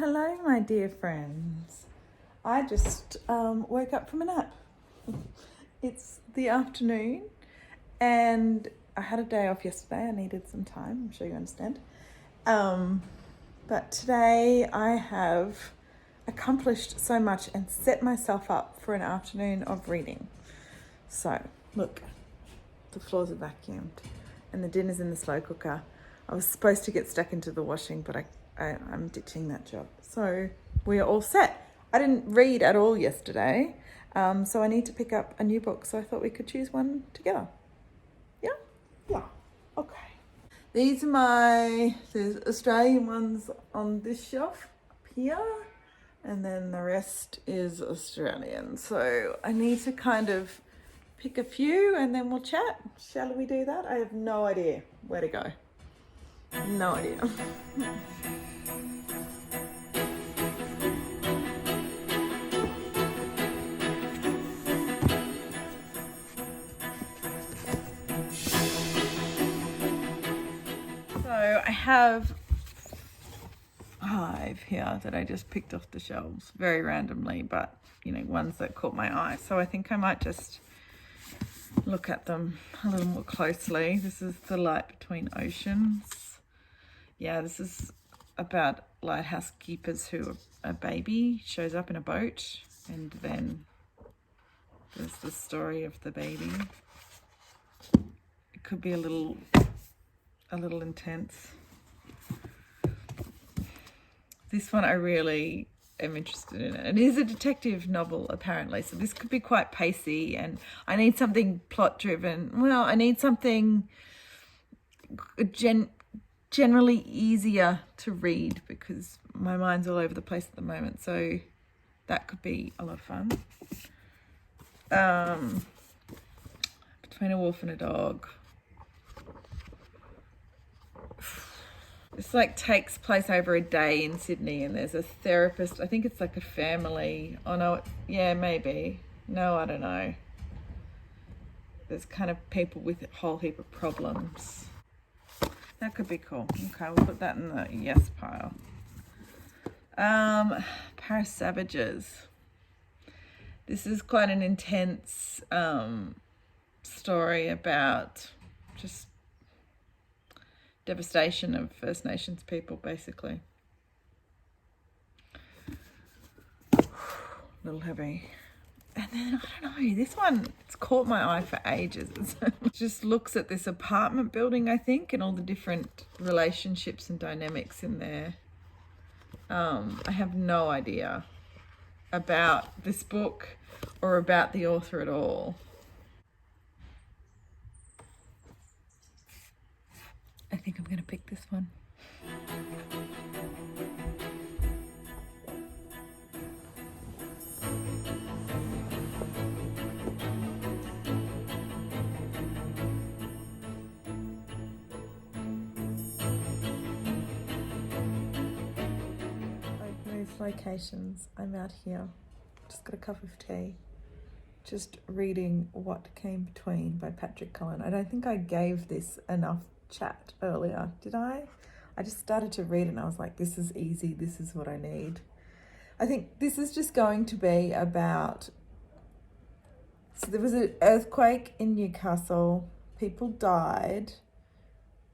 Hello, my dear friends. I just woke up from a nap. It's the afternoon and I had a day off yesterday. I needed some time, I'm sure you understand. But today I have accomplished so much and set myself up for an afternoon of reading. So, look, the floors are vacuumed and the dinner's in the slow cooker. I was supposed to get stuck into the washing, but I'm ditching that job. So we're all set. I didn't read at all yesterday, so I need to pick up a new book. So I thought we could choose one together. Yeah? Yeah. Okay. These are there's Australian ones on this shelf up here, and then the rest is Australian. So I need to kind of pick a few and then we'll chat. Shall we do that? I have no idea where to go. No idea. So I have 5 here that I just picked off the shelves very randomly, but ones that caught my eye. So I think I might just look at them a little more closely. This is The Light Between Oceans. Yeah, this is about lighthouse keepers who a baby shows up in a boat, and then there's the story of the baby. It could be a little intense. This one I really am interested in. It is a detective novel apparently, so this could be quite pacey, and I need something plot driven. Well, I need something generally easier to read because my mind's all over the place at the moment, so that could be a lot of fun. Between a Wolf and a Dog. This takes place over a day in Sydney, and there's a therapist. I think it's like a family. Oh no, yeah, maybe. No, I don't know. There's kind of people with a whole heap of problems. That could be cool. Okay, we'll put that in the yes pile. Paris Savages. This is quite an intense story about just devastation of First Nations people, basically. A little heavy. And then, I don't know, this one, it's caught my eye for ages. It just looks at this apartment building, I think, and all the different relationships and dynamics in there. I have no idea about this book or about the author at all. I think I'm going to pick this one. I've moved locations. I'm out here. Just got a cup of tea. Just reading What Came Between by Patrick Cullen. I don't think I gave this enough chat earlier, did I? I just started to read it and I was like, this is easy, this is what I need. I think this is just going to be about, so there was an earthquake in Newcastle, people died,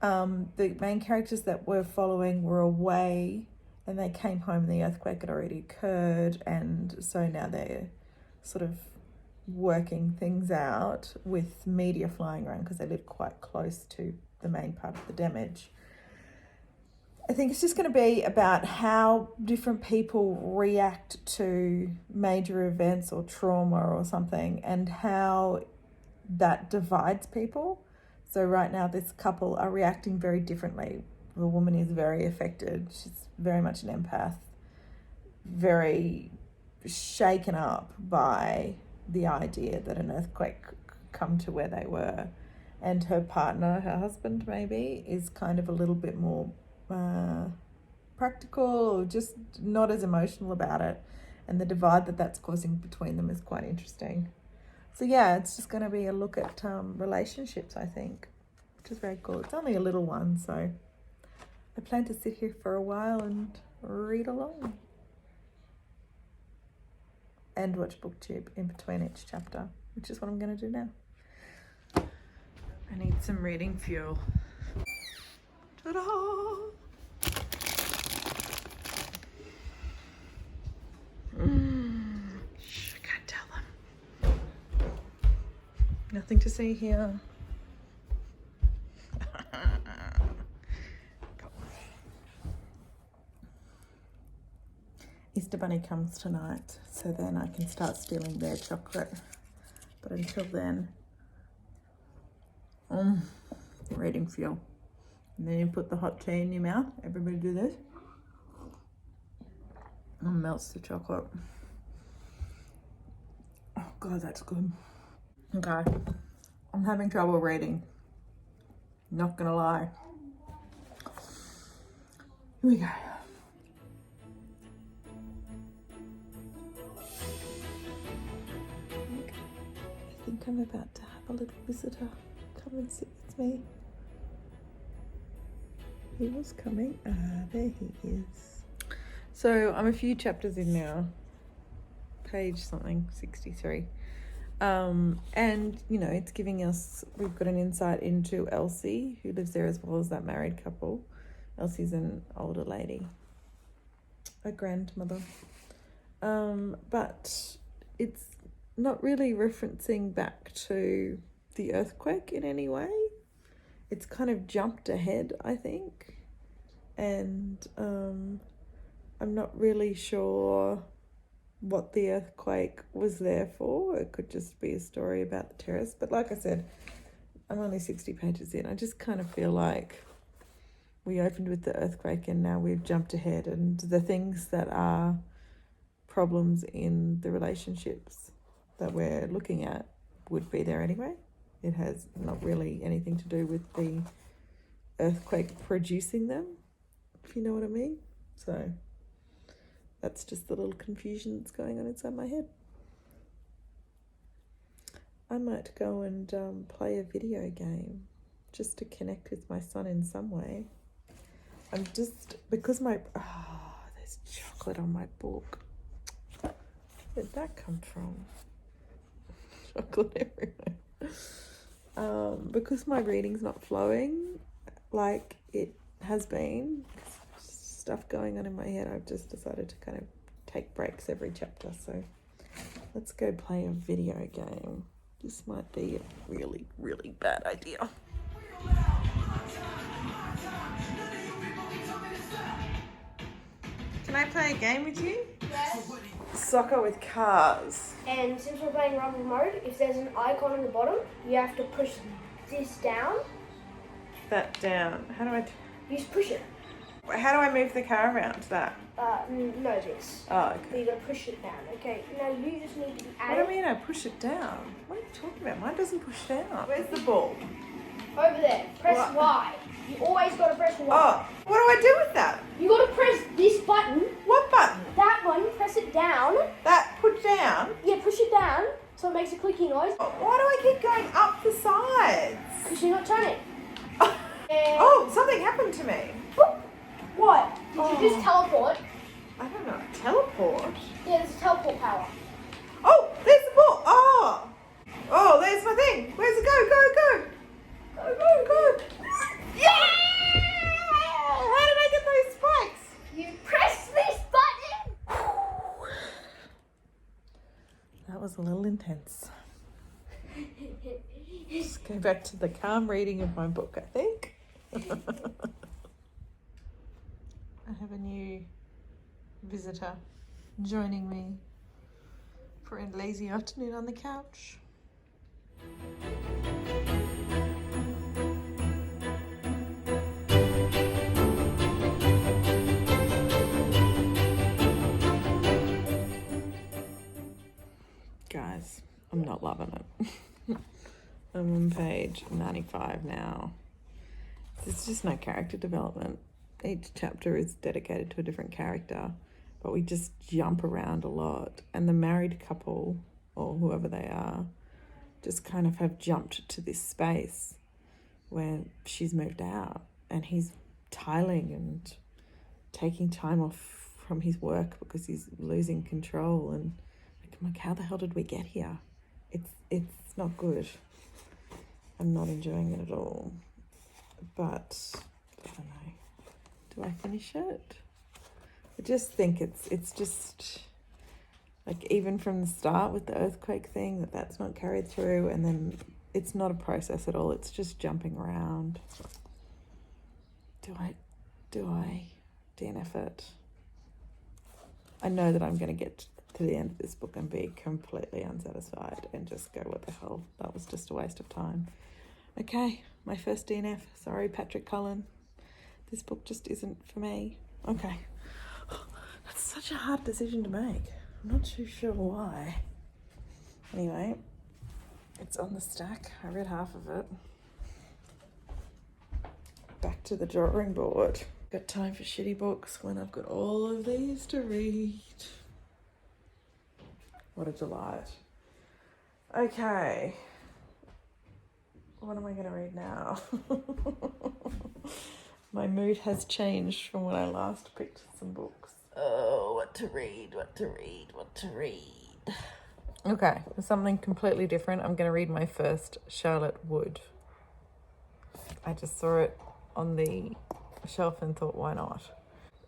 the main characters that we're following were away and they came home and the earthquake had already occurred, and so now they're sort of working things out with media flying around because they live quite close to the main part of the damage. I think it's just going to be about how different people react to major events or trauma or something, and how that divides people. So right now this couple are reacting very differently. The woman is very affected. She's very much an empath, very shaken up by the idea that an earthquake could come to where they were. And her partner, her husband maybe, is kind of a little bit more practical or just not as emotional about it. And the divide that's causing between them is quite interesting. So yeah, it's just going to be a look at relationships, I think, which is very cool. It's only a little one, so I plan to sit here for a while and read along. And watch BookTube in between each chapter, which is what I'm going to do now. I need some reading fuel. Ta-da! Shh, I can't tell them. Nothing to see here. Easter Bunny comes tonight, so then I can start stealing their chocolate. But until then, reading fuel. And then you put the hot tea in your mouth. Everybody do this. And melts the chocolate. Oh God, that's good. Okay, I'm having trouble reading. Not gonna lie. Here we go. I think I'm about to have a little visitor come and sit with me. He was coming. There he is. So I'm a few chapters in now. Page something, 63. And, you know, it's giving us, we've got an insight into Elsie, who lives there, as well as that married couple. Elsie's an older lady, a grandmother. But it's not really referencing back to the earthquake in any way. It's kind of jumped ahead, I think. And I'm not really sure what the earthquake was there for. It could just be a story about the terrace. But like I said, I'm only 60 pages in. I just kind of feel like we opened with the earthquake and now we've jumped ahead. And the things that are problems in the relationships that we're looking at would be there anyway. It has not really anything to do with the earthquake producing them, if you know what I mean. So that's just the little confusion that's going on inside my head. I might go and play a video game just to connect with my son in some way. I'm just, because there's chocolate on my book. Where'd that come from? Chocolate everywhere. Because my reading's not flowing like it has been, stuff going on in my head, I've just decided to kind of take breaks every chapter. So let's go play a video game. This might be a really, really bad idea. Can I play a game with you? Yes. Soccer with cars. And since we're playing rummy mode, if there's an icon on the bottom, you have to push this down. That down. How do I... You just push it. How do I move the car around that? No, this. Oh, okay. But you gotta push it down. Okay, now you just need to be What do you mean I push it down? What are you talking about? Mine doesn't push down. Where's the ball? Over there. Press What? Y. You always gotta press Y. Oh, what do I do with that? You gotta press this button. What button? That one, press it down. That put down? Yeah, push it down so it makes a clicky noise. Why do I keep going up the sides? Because you're not turning. Oh, something happened to me. Boop. What? Did you just teleport? I don't know. Teleport? Yeah, there's a teleport power. Oh, there's the ball. Oh. Oh, there's my thing. Where's it go? Go, go. Go, go, go. Yeah! How did I get those spikes? You press this button. That was a little intense. Let's go back to the calm reading of my book, I think. I have a new visitor joining me for a lazy afternoon on the couch. Guys, I'm not loving it. I'm on page 95 now. There's just no character development. Each chapter is dedicated to a different character, but we just jump around a lot. And the married couple, or whoever they are, just kind of have jumped to this space where she's moved out and he's tiling and taking time off from his work because he's losing control, and I'm like, how the hell did we get here? It's not good. I'm not enjoying it at all. But I don't know. Do I finish it? I just think it's just like, even from the start with the earthquake thing, that's not carried through, and then it's not a process at all. It's just jumping around. Do I DNF it? I know that I'm going to get to the end of this book and be completely unsatisfied and just go, what the hell? That was just a waste of time. Okay, my first DNF. Sorry, Patrick Cullen. This book just isn't for me. Okay. That's such a hard decision to make. I'm not too sure why. Anyway, it's on the stack. I read half of it. Back to the drawing board. Got time for shitty books when I've got all of these to read. What a delight. Okay. What am I going to read now? My mood has changed from when I last picked some books. Oh, what to read. Okay, for something completely different, I'm going to read my first Charlotte Wood. I just saw it on the shelf and thought, why not?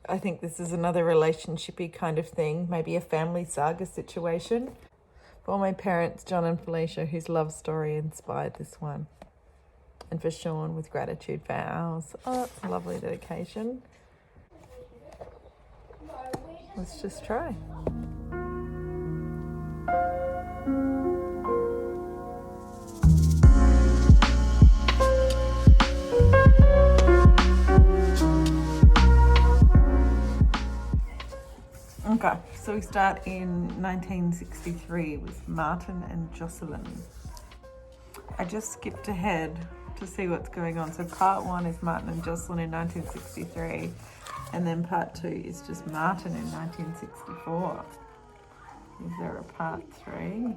I think this is another relationshipy kind of thing, maybe a family saga situation. For my parents, John and Felicia, whose love story inspired this one. And for Sean, with gratitude for ours. Oh, that's a lovely dedication. Let's just try. Okay, so we start in 1963 with Martin and Jocelyn. I just skipped ahead to see what's going on. So part 1 is Martin and Jocelyn in 1963, and then part 2 is just Martin in 1964. Is there a part 3?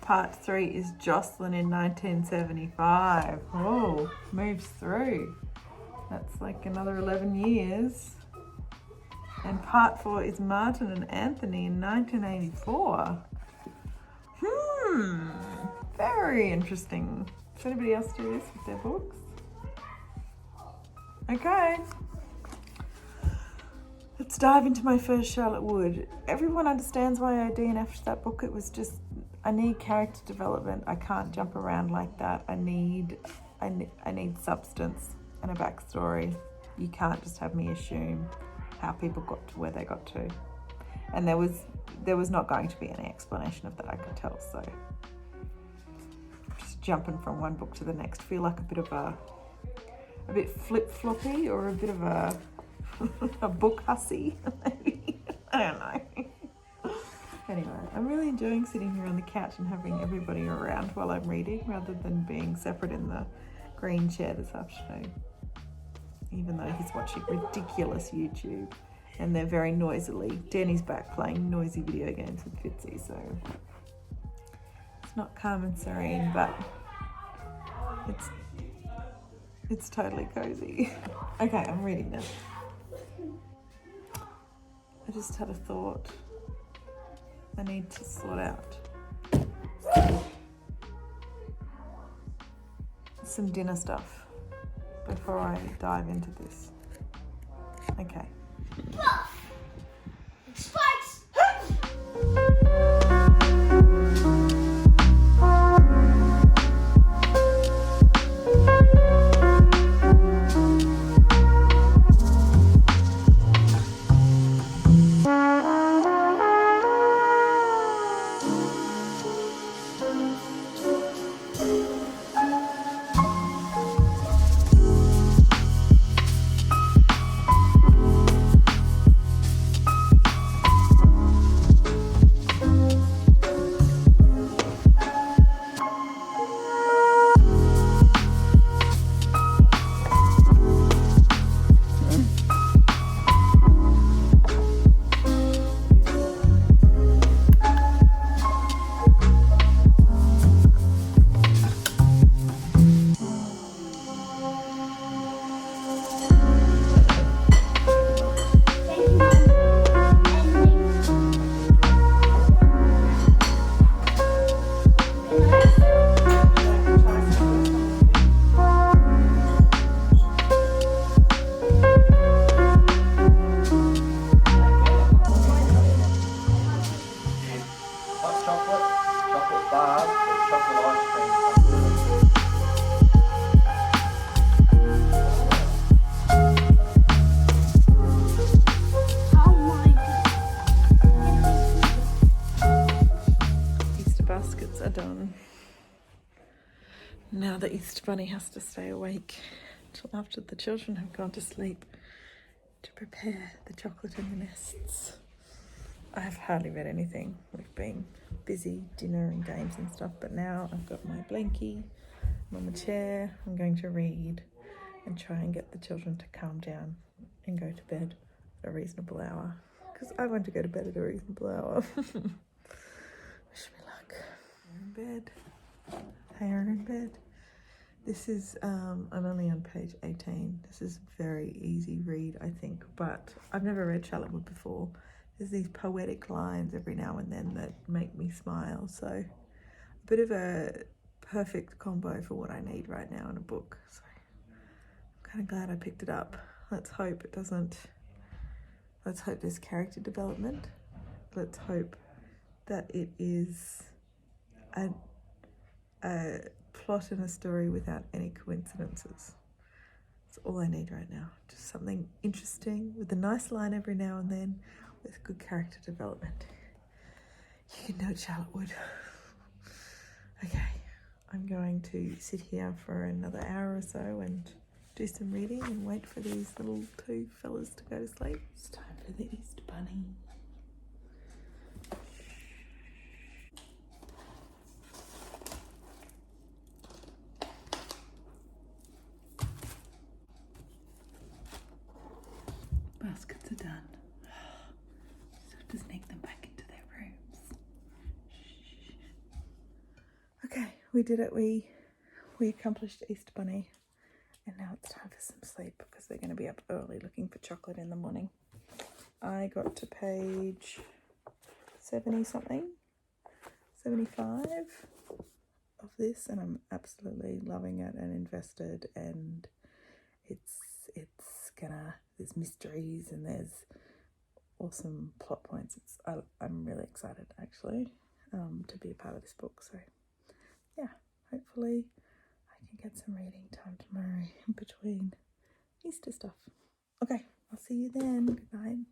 Part 3 is Jocelyn in 1975. Oh, moves through. That's like another 11 years. And part 4 is Martin and Anthony in 1984. Very interesting. Does anybody else do this with their books? Okay. Let's dive into my first Charlotte Wood. Everyone understands why I DNF'd that book. It was just, I need character development. I can't jump around like that. I need substance and a backstory. You can't just have me assume how people got to where they got to. And there was not going to be any explanation of that, I could tell. So just jumping from one book to the next, feel like a bit flip-floppy, or a bit of a book hussy, maybe. I don't know. Anyway, I'm really enjoying sitting here on the couch and having everybody around while I'm reading, rather than being separate in the green chair this afternoon. Even though he's watching ridiculous YouTube and they're very noisily. Danny's back playing noisy video games with Fitzy, so it's not calm and serene, but it's totally cozy. Okay, I'm reading now. I just had a thought. I need to sort out some dinner stuff before I dive into this. Okay. Spikes! now the Easter Bunny has to stay awake till after the children have gone to sleep to prepare the chocolate in the nests. I have hardly read anything. We've been busy, dinner and games and stuff, but now I've got my blankie, I'm on the chair, I'm going to read and try and get the children to calm down and go to bed at a reasonable hour. Because I want to go to bed at a reasonable hour. Wish me luck. We're in bed. Hey, we're in bed. This is, I'm only on page 18. This is a very easy read, I think, but I've never read Charlotte Wood before. There's these poetic lines every now and then that make me smile. So a bit of a perfect combo for what I need right now in a book. So I'm kind of glad I picked it up. Let's hope there's character development. Let's hope that it is a plot and a story without any coincidences. That's all I need right now. Just something interesting with a nice line every now and then with good character development. You can do it, Charlotte Wood. Okay, I'm going to sit here for another hour or so and do some reading and wait for these little two fellas to go to sleep. It's time for the Easter Bunny. Baskets are done. Just have to sneak them back into their rooms. Okay, we did it. We accomplished Easter Bunny, and now it's time for some sleep because they're going to be up early looking for chocolate in the morning. I got to page 70 something, 75 of this, and I'm absolutely loving it and invested, and there's mysteries and there's awesome plot points. I'm really excited actually to be a part of this book. So yeah, hopefully I can get some reading time tomorrow in between Easter stuff. Okay, I'll see you then. Good night.